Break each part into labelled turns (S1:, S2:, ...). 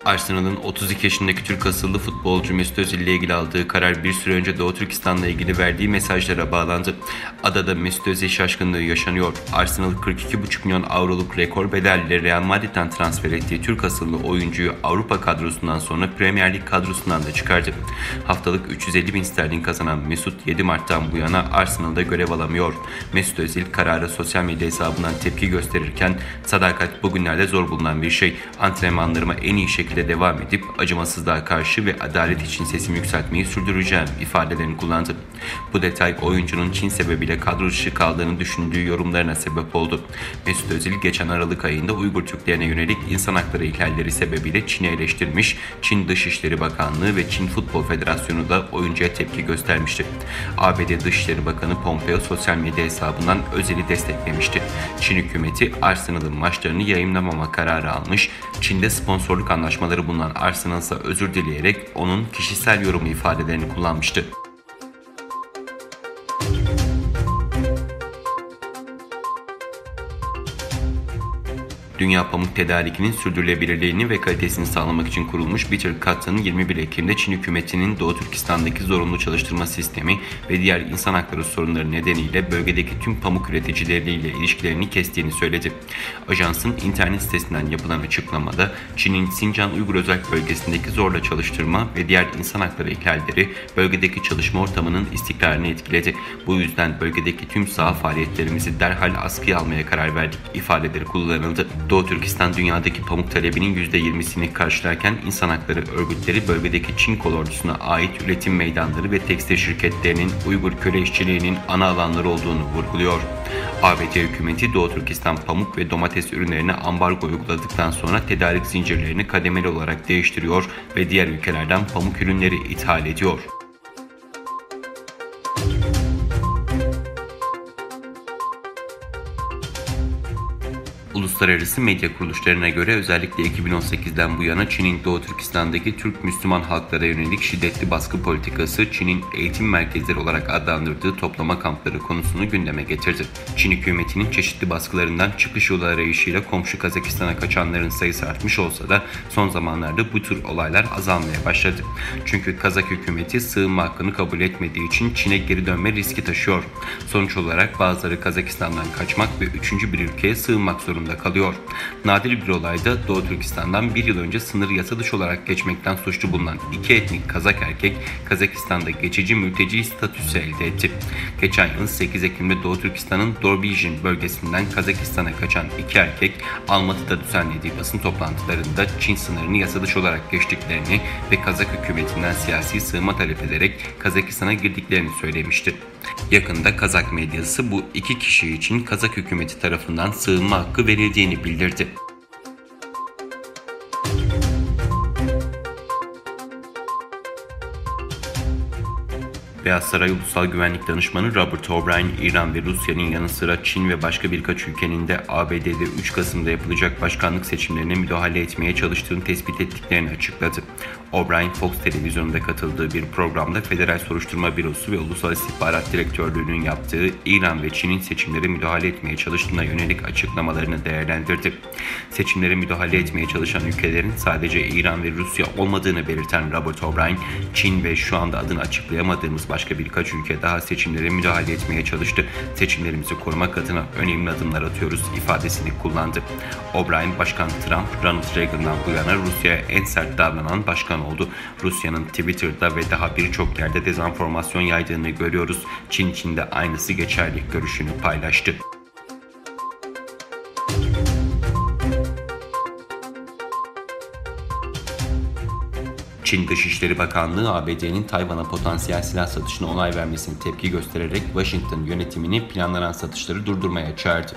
S1: Arsenal'ın 32 yaşındaki Türk asıllı futbolcu Mesut Özil ile ilgili aldığı karar bir süre önce Doğu Türkistan'la ilgili verdiği mesajlara bağlandı. Adada Mesut Özil şaşkınlığı yaşanıyor. Arsenal 42,5 milyon avroluk rekor bedelle Real Madrid'den transfer ettiği Türk asıllı oyuncuyu Avrupa kadrosundan sonra Premier Lig kadrosundan da çıkardı. Haftalık 350 bin sterlin kazanan Mesut 7 Mart'tan bu yana Arsenal'da görev alamıyor. Mesut Özil karara sosyal medya hesabından tepki gösterirken "Sadakat bugünlerde zor bulunan bir şey. Antrenmanlarıma en iyi şekilde devam edip acımasızlığa karşı ve adalet için sesimi yükseltmeyi sürdüreceğim" ifadelerini kullandı. Bu detay oyuncunun Çin sebebiyle kadro dışı kaldığını düşündüğü yorumlarına sebep oldu. Mesut Özil geçen Aralık ayında Uygur Türklerine yönelik insan hakları ihlalleri sebebiyle Çin'i eleştirmiş, Çin Dışişleri Bakanlığı ve Çin Futbol Federasyonu da oyuncuya tepki göstermişti. ABD Dışişleri Bakanı Pompeo sosyal medya hesabından Özil'i desteklemişti. Çin hükümeti Arsenal'ın maçlarını yayınlamama kararı almış, Çin'de sponsorluk anlaşmaları bulunan Arsenal ise özür dileyerek onun kişisel yorumu ifadelerini kullanmıştı. Dünya pamuk tedarikinin sürdürülebilirliğini ve kalitesini sağlamak için kurulmuş Bitter Cotton 21 Ekim'de Çin hükümetinin Doğu Türkistan'daki zorunlu çalıştırma sistemi ve diğer insan hakları sorunları nedeniyle bölgedeki tüm pamuk üreticileriyle ilişkilerini kestiğini söyledi. Ajansın internet sitesinden yapılan açıklamada Çin'in Sincan Uygur Özerk Bölgesi'ndeki zorla çalıştırma ve diğer insan hakları ihlalleri bölgedeki çalışma ortamının istikrarını etkiledi. Bu yüzden bölgedeki tüm saha faaliyetlerimizi derhal askıya almaya karar verdik ifadeleri kullanıldı. Doğu Türkistan dünyadaki pamuk talebinin %20'sini karşılarken insan hakları örgütleri bölgedeki Çin kolordusuna ait üretim meydanları ve tekstil şirketlerinin Uygur köle işçiliğinin ana alanları olduğunu vurguluyor. ABD hükümeti Doğu Türkistan pamuk ve domates ürünlerine ambargo uyguladıktan sonra tedarik zincirlerini kademeli olarak değiştiriyor ve diğer ülkelerden pamuk ürünleri ithal ediyor. Uluslararası medya kuruluşlarına göre özellikle 2018'den bu yana Çin'in Doğu Türkistan'daki Türk Müslüman halklara yönelik şiddetli baskı politikası Çin'in eğitim merkezleri olarak adlandırdığı toplama kampları konusunu gündeme getirdi. Çin hükümetinin çeşitli baskılarından çıkış yolu arayışıyla komşu Kazakistan'a kaçanların sayısı artmış olsa da son zamanlarda bu tür olaylar azalmaya başladı. Çünkü Kazak hükümeti sığınma hakkını kabul etmediği için Çin'e geri dönme riski taşıyor. Sonuç olarak bazıları Kazakistan'dan kaçmak ve üçüncü bir ülkeye sığınmak zorunda kalıyor. Nadir bir olayda Doğu Türkistan'dan bir yıl önce sınırı yasa dışı olarak geçmekten suçlu bulunan iki etnik Kazak erkek Kazakistan'da geçici mülteci statüsü elde etti. Geçen yıl 8 Ekim'de Doğu Türkistan'ın Dorbijin bölgesinden Kazakistan'a kaçan iki erkek Almatı'da düzenlediği basın toplantılarında Çin sınırını yasa dışı olarak geçtiklerini ve Kazak hükümetinden siyasi sığınma talep ederek Kazakistan'a girdiklerini söylemişti. Yakında Kazak medyası bu iki kişi için Kazak hükümeti tarafından sığınma hakkı verildiğini bildirdi. Beyaz Saray Ulusal Güvenlik Danışmanı Robert O'Brien, İran ve Rusya'nın yanı sıra Çin ve başka birkaç ülkenin de ABD'de 3 Kasım'da yapılacak başkanlık seçimlerine müdahale etmeye çalıştığını tespit ettiklerini açıkladı. O'Brien, Fox televizyonunda katıldığı bir programda Federal Soruşturma Bürosu ve Ulusal İstihbarat Direktörlüğü'nün yaptığı İran ve Çin'in seçimlere müdahale etmeye çalıştığına yönelik açıklamalarını değerlendirdi. Seçimlere müdahale etmeye çalışan ülkelerin sadece İran ve Rusya olmadığını belirten Robert O'Brien, Çin ve şu anda adını açıklayamadığımız başka birkaç ülke daha seçimlere müdahale etmeye çalıştı. Seçimlerimizi korumak adına önemli adımlar atıyoruz ifadesini kullandı. O'Brien, Başkan Trump, Ronald Reagan'dan bu yana Rusya'ya en sert davranan başkan oldu. Rusya'nın Twitter'da ve daha birçok yerde dezenformasyon yaydığını görüyoruz. Çin için de aynısı geçerli görüşünü paylaştı. Çin Dışişleri Bakanlığı ABD'nin Tayvan'a potansiyel silah satışına onay vermesine tepki göstererek Washington yönetimini planlanan satışları durdurmaya çağırdı.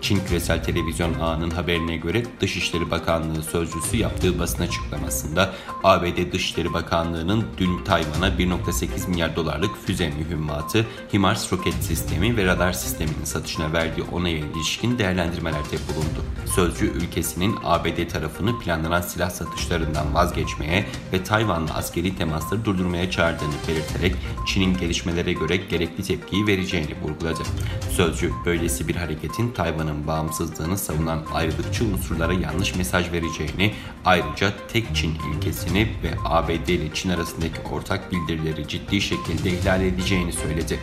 S1: Çin küresel televizyon ağının haberine göre Dışişleri Bakanlığı sözcüsü yaptığı basın açıklamasında ABD Dışişleri Bakanlığı'nın dün Tayvan'a 1,8 milyar dolarlık füze mühimmatı, HIMARS roket sistemi ve radar sisteminin satışına verdiği onaya ilişkin değerlendirmelerde bulundu. Sözcü ülkesinin ABD tarafını planlanan silah satışlarından vazgeçmeye ve Tayvan Tayvan'la askeri temasları durdurmaya çağırdığını belirterek Çin'in gelişmelere göre gerekli tepkiyi vereceğini vurguladı. Sözcü, böylesi bir hareketin Tayvan'ın bağımsızlığını savunan ayrılıkçı unsurlara yanlış mesaj vereceğini, ayrıca tek Çin ilkesini ve ABD ile Çin arasındaki ortak bildirileri ciddi şekilde ihlal edeceğini söyledi.